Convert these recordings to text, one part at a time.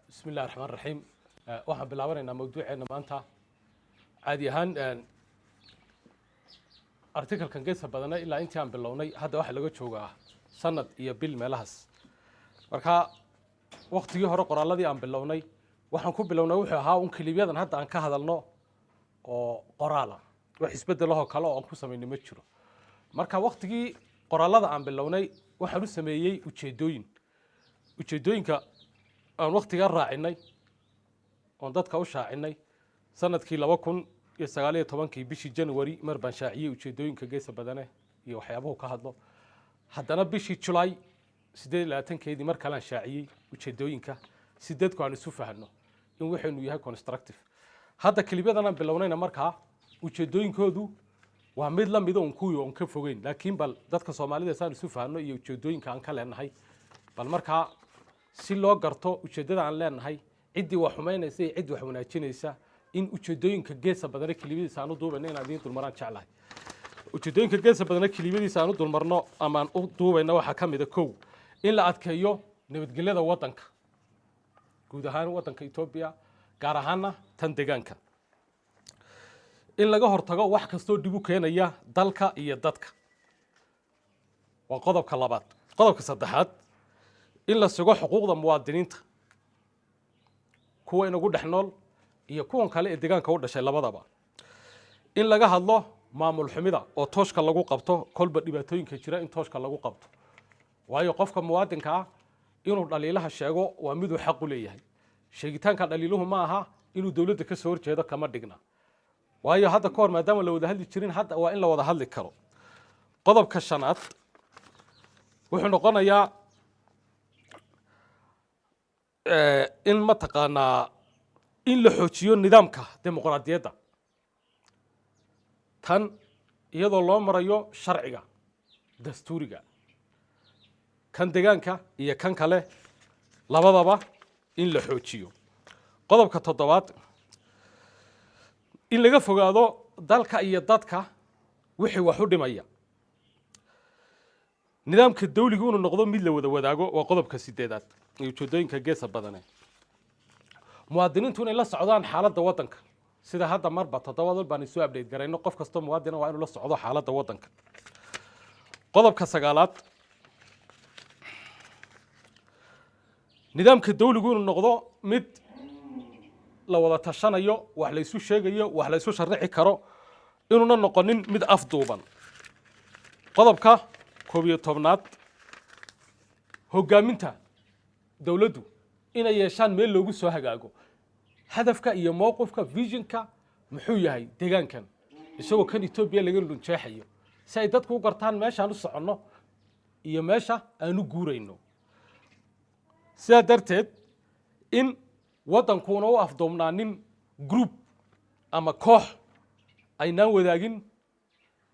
بسم الله الرحمن الرحيم waxaan bilaabaneynaa mawduuceena maanta caadi ahaan article-kan geesa badana ilaa intii aan bilownay hadda waxa laga joogaa sanad iyo bil meelahaas marka waqtigii hore qoraaladii aan bilownay waxaan ku bilownay wuxuu ahaa un kaliibyadan hadda aan ka hadalno oo qoraala wax isbedel ah kale oo aan ku sameeyay ma jiro marka waqtigii qoraalada aan bilownay waxaan u sameeyay ujeedooyinka aan waqtiga raacinay oo dadka u shaacinay sanadkii 2019 bishii January mar baan shaaciyay ujeedooyinka geesa badane iyo waxyaabaha ka hadlo haddana bishii July 28keedii mar kale aan shaaciyay ujeedooyinka si dadku aan isu fahanno in waxaynu yahay constructive hadda kaliibyadan aan bilownayna markaa ujeedooyinkoodu waa mid la mid ah oo ka fogeyn laakiin bal dadka Soomaalida saan isu fahanno iyo ujeedooyinka aan ka leenahay bal markaa si loo garto ujeedada aan leenahay cidii wax xumeynaysa iyo cid wax wanaajinaysa in ujeedooyinka geesa badana kaliibadiisa aan u duubayno in aan dulmaraan jeclahay ujeedooyinka geesa badana kaliibadiisa aan u dulmarno ama aan u duubayno waxa kamid ah kow in la adkeeyo nabadgelyada wadanka guud ahaan wadanka Itoobiya gaar ahaan tan deegaanka in laga hortago wax kasto dib u keenaya dalka iyo dadka waa qodobka labaad qodobka saddexaad in la sugo xuquuqda muwaadiniinta kuwa inagu dhaxnool iyo kuwan kale ee deegaanka u dhashay labadaba in laga hadlo maamul xumida oo tooshka lagu qabto kolba dhibaatooyinka jira in tooshka lagu qabto waayo qofka muwaadinka ah inuu dhaliilaha sheego waa mid uu xaq u leeyahay sheegitaanka dhaliiluhu ma aha inuu dawladda ka soo horjeedo kama dhigna waayo hadda ka hor maadaama la wada hadli jirin hadda waa in la wada hadli karo qodobka shanaad wuxuu noqonayaa in ma taqaanaa in la xoojiyo nidaamka dimuqraadiyadda tan iyadoo loo marayo sharciga dastuuriga kan deegaanka iyo kan kale labadaba in la xoojiyo qodobka toddobaad in laga fogaado dalka iyo dadka wixii wax u dhimaya nidaamka dawliga inuu noqdo mid la wada wadaago waa qodobka 8aad iyo ujeedooyinka geesa badane muwaadiniintu inay la socdaan xaaladda wadanka sida hadda marba toddobaad baan isu update garayno qof kasto muwaadin waa inuu la socdo xaaladda wadanka qodobka 9aad nidaamka dawligu inuu noqdo mid la wada tashanayo wax la isu sheegayo wax la isu sharxi karo inuuna noqonin mid afduuban qodobka 11aad hogaaminta dawladdu inay yeeshaan meel loogu soo hagaago hadafka iyo mowqifka visionka muxuu yahay deegaankan isagoo kan Itoobiya laga lunjeexayo si ay dadku u gartaan meesha aan u soconno iyo meesha aan u guurayno sida darteed in wadankuuna u afdoomnaanin group ama koox aynaan wadaagin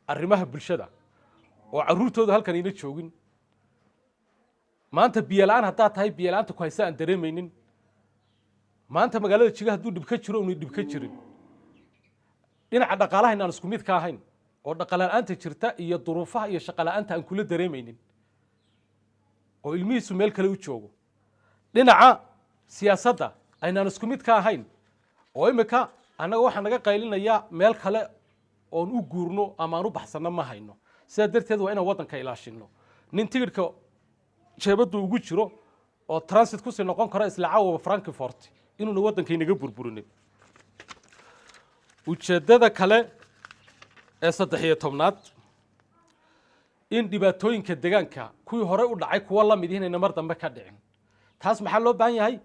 arrimaha bulshada oo caruurtooda halkan ina joogin maanta biyalaan hadaa tahay biyalaanta ku haysa aan dareemaynin maanta magaalada jiga haduu dib ka jiro uu dib ka jirin dhinaca dhaqaalaha inaan isku mid ka ahayn oo dhaqaalaanta jirta iyo duruufaha iyo shaqalaanta aan kula dareemaynin oo ilmihiisu meel kale u joogo dhinaca siyaasadda aynaan isku mid ka ahayn oo imika anaga waxa naga qaylinaya meel kale oo u guurno ama aan u baxsano ma hayno sida darteed waa inaan wadanka ilaashino nin tigirka jeebadu ugu jiro oo transit ku sii noqon kara isla caawa Frankfurt inuu wadanka inaga burburinay ujeedada kale ee 13aad in dhibaatooyinka deegaanka kuwii hore u dhacay kuwa la mid yihiin mar dambe ka dhicin taas maxaa loo baahan yahay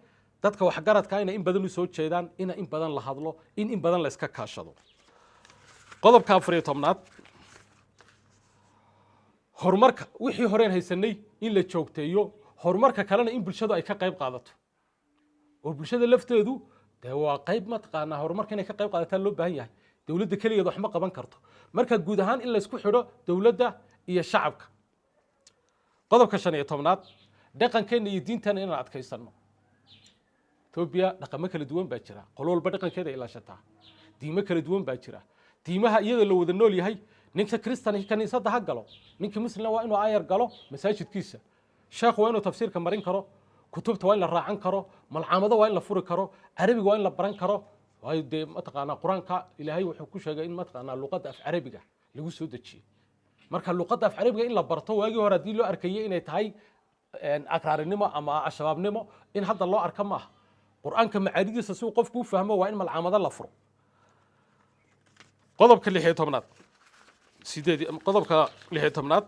dadka wax garadka inay in badan u soo jeedaan in badan la hadlo in badan la iska kaashado qodobka 14aad horumarka wixii horeen haysanay in la joogteeyo horumarka kalena in bulshadu ay ka qayb qaadato oo bulshada lafteedu waa qayb ma taqaana horumarka inay ka qayb qaadataan loo baahan yahay dawladda kaliya wax ma qaban karto marka guud ahaan in la isku xidho dawladda iyo shacabka qodobka 15aad dhaqankeena iyo diinteena inaan adkaysano Itoobiya dhaqamo kala duwan baa jira qol walba dhaqankeeda ilaashataa diimo kala duwan baa jira diimaha iyada la wada nool yahay ninka Kristaanka kaniisada ha galo ninka muslimna waa inuu ayar galo masaajidkiisa sheekhu waa inuu tafsiirka marin karo kutubta waa in la raacan karo malcaamado waa in la furi karo carabiga waa in la baran karo waayo dee mataqaanaa qur-aanka ilaahay wuxuu ku sheegay in mataqaanaa luqadda af carabiga lagu soo dejiyey marka luqadda af carabiga in la barto waagii hore haddii loo arkayay inay tahay akraarinimo ama ashabaabnimo in hadda loo arka maaha qur-aanka macaanidiisa si uu qofku u fahmo waa in malcaamado la furo qodobka 16aad qodobka 16aad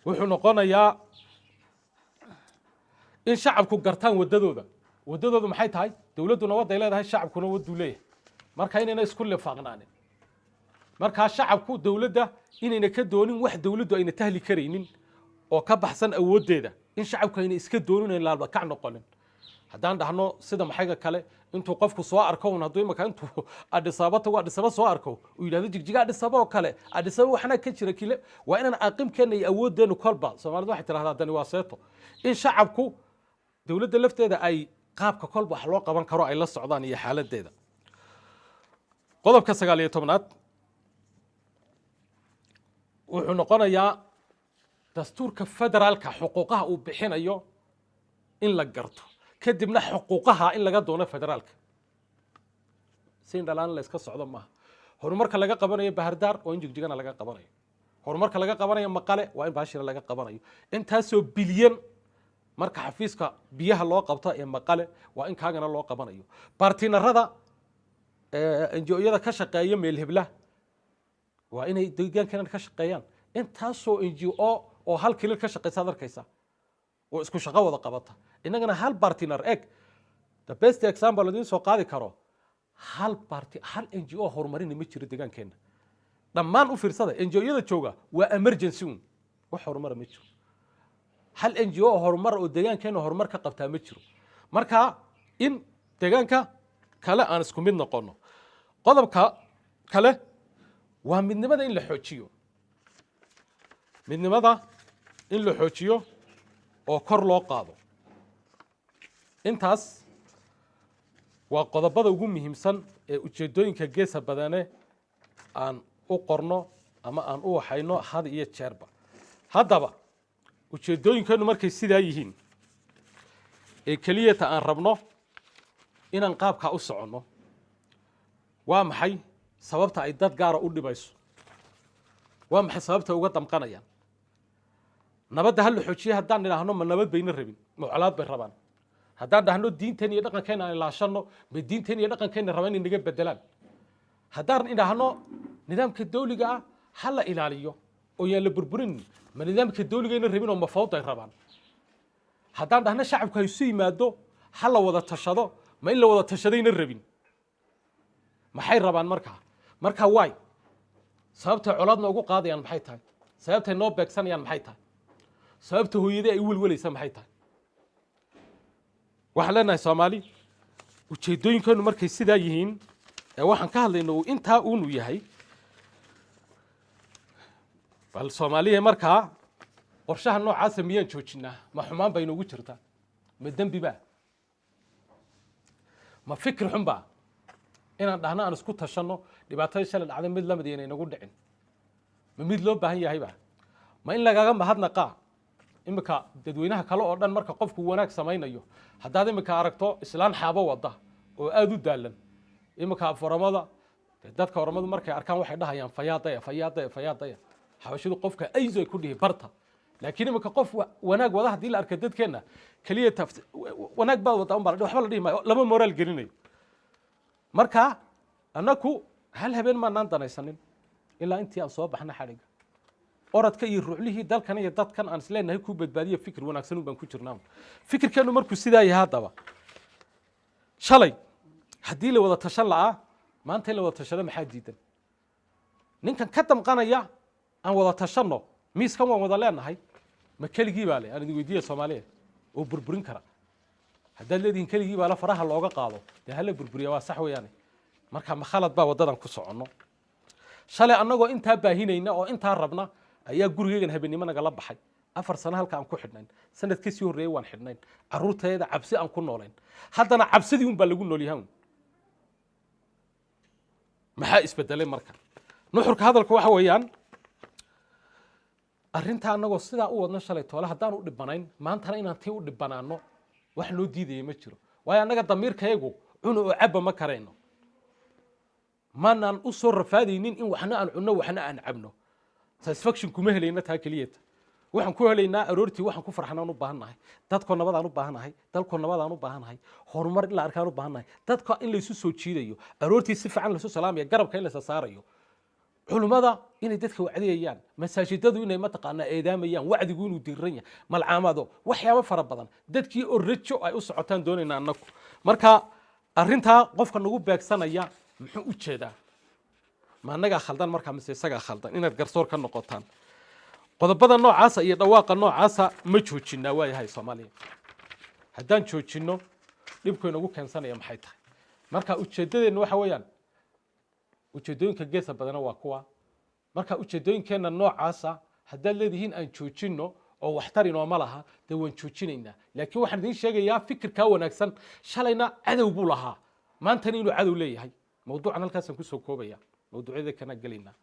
wuxuu noqonayaa in shacabku gartaan wadadooda maxay tahay dawladdu nabad ay leedahay shacabkuna waddu leeyahay marka inayna isku lifaaqnaanin marka shacabku dawladda inayna ka doonin wax dawladdu ayna tahli kareynin oo ka baxsan awoodeeda in shacabku ayna iska doonin in la kac noqonin haddaan dhahno sida maxayga kale intuu qofku soo arko hadduu imaka intuu adhisaabo soo arko uu yidhahdo jigjiga adhisaabo oo kale adhisaabo waxna ka jira kile waa inaan aqimkeena iyo awoodeenu kolba Soomaalidu waxay tiraahdaa dani waa seeto in shacabku dawladda lafteeda ay qaabka kolba wax loo qaban karo ay la socdaan iyo xaaladeeda qodobka 19aad wuxuu noqonayaa dastuurka federaalka xuquuqaha uu bixinayo in la garto kadibna xuquuqaha in laga doono federaalka siin dhalaan la iska socdo maaha horumarka laga qabanayo Bahardar oo in jigjigana laga qabanayo horumarka laga qabanayo Maqale waa in Baashir laga qabanayo intaasoo bilyan marka xafiiska biyaha loo qabto ee Maqale waa in kaagana loo qabanayo bartinarada NGO-yada ka shaqeeya meel hebla waa inay deegaankan ka shaqeeyaan intaasoo NGO oo hal kilil ka shaqeysa darkaysa oo isku shaqo wada qabata inagana hal partner the best example oo soo qaadi karo hal NGO horumarin ma jiro deegaankeena dhammaan u fiirsada NGO-yada jooga waa emergency wax horumar ma jiro hal NGO horumar oo deegaankeena horumar ka qabtaa ma jiro marka in deegaanka kale aan isku mid noqono qodobka kale waa midnimada in la xoojiyo oo kor loo qaado intaas waa qodobada ugu muhiimsan ee ujeedooyinka geesa badane aan u qorno ama aan u waxayno had iyo jeerba haddaba ujeedooyinkeenu markay sidaa yihiin ee keliyata aan rabno inaan qaabka u soconno waa maxay sababta ay dad gaar u dhibayso waa maxay sababta uga damqanayaan nabadda hal xoojiye haddaan idhaahno ma nabad bayna rabin mucalaad bay rabaan haddaan dhahno diinteen iyo dhaqankeena aan ilaashano ma diinteen iyo dhaqankeena rabaan in naga bedelaan haddaan idhaahno nidaamka dawliga ah hal la ilaaliyo oo yaan la burburin ma nidaamka dawligeena rabin oo mafawd ay rabaan haddaan dhahno shacabku ay isu yimaado hal la wada tashado ma in la wada tashadayna rabin maxay rabaan marka waay sababta colaadna ugu qaadayaan maxay tahay sababta noo beegsanayaan maxay tahay sababta hooyadii ay welwelaysa maxay tahay waxaan leenahay Soomaali ujeedooyinkeenu markay sidaa yihiin ee waxaan ka hadlaynaa uu intaa uunu yahay bal Soomaaliya markaa qorshaha noocaas miyaan joojinaa ma xumaan bay noogu jirtaa ma dambi ba ma fikir xun ba inaan dhahno aan isku tashano dhibaatada shalay dhacday mid la mid ah inagu dhicin ma mid loo baahan yahay ba ma in lagaga mahadnaqa imika dadweynaha kale oo dhan marka qofku wanaag samaynayo haddaad imika aragto islaan xaabo wada oo aad u daalan imika foramada dadka foramadu markay arkaan waxay dhahayaan fayaadaya xabashidu qofka ayso ay ku dhihi barta laakiin imika qof wanaag wada hadii la arko dadkeena kaliya wanaag baad wada waxba la dhihi maayo lama moraal gelinayo marka anaku hal habeen ma naan danaysanin ilaa intii aan soo baxna xariga oradka iyo ruuxlihii dalkan iyo dadkan aan isleenahay ku badbaadiyo fikir wanaagsan baan ku jirnaa fikirkeenu markuu sidaa yahay hadaba shalay hadii la wada tashan laa maanta la wada tashado maxaa diidan ninkan ka damqanaya aan wada tashano miiskan waan wada leenahay ma keligii baa aan idin weydiiyay Soomaaliyeed oo burburin kara haddaad leedihiin keligii baa la faraha looga qaado dee hala burburiya waa sax weeyaan marka ma khalad baa wadadan ku socono shalay annagoo intaa baahinayna oo intaa rabna ayaa gurigeygan habeenimo naga la baxay 4 sano halka aan ku xidhnayn sanadkii sii horeeyay waan xidhnayn caruurteeda cabsi aan ku noolayn haddana cabsidii un baa lagu nool yahay maxaa isbedelay marka nuxurka hadalku waxa weeyaan arrinta annagoo sidaa u wadna shalay toole haddaan u dhibanayn maantana inaan tii u dhibanaano wax noo diidaya ma jiro waayo annaga damiirkayagu cuno oo cabba ma karayno maanaan u soo rafaadaynin in waxna aan cunno waxna aan cabno satisfaction kuma helayna taa keliyata waxaan ku helaynaa aroortii waxaan ku farxanaan u baahannahay dadkoo nabadaan u baahannahay dalkoo nabadaan u baahannahay horumar in la arkaan u baahannahay dadka in laysu soo jiidayo aroortii si fiican laysu salaamaya garabka in laysa saarayo culimada inay dadka wacdiyayaan masaajidadu inay mataqaanaa eedaamayaan wacdigu inuu diiran yahay malcaamado waxyaabo fara badan dadkii oo rajo ay u socotaan doonaynaa annagu marka arrintaa qofka nagu beegsanaya muxuu u jeedaa ma annagaa khaldan markaa mise isagaa khaldan inaad garsoor ka noqotaan qodobada noocaasa iyo dhawaaqa noocaasa ma joojinaa waayahay soomaaliya haddaan joojinno dhibku inagu keensanaya maxay tahay marka ujeeddadeenna waxa weeyaan ujeeddooyinka geesa badana waa kuwa marka ujeeddooyinkeenna noocaasa haddaad leedihiin aan joojinno oo waxtar inooma laha dee waan joojinaynaa laakiin waxaan idiin sheegayaa fikirkaa wanaagsan shalayna cadow buu lahaa maantana inuu cadow leeyahay mawduucan halkaasaan kusoo koobaya mawduucyada kana gelaynaa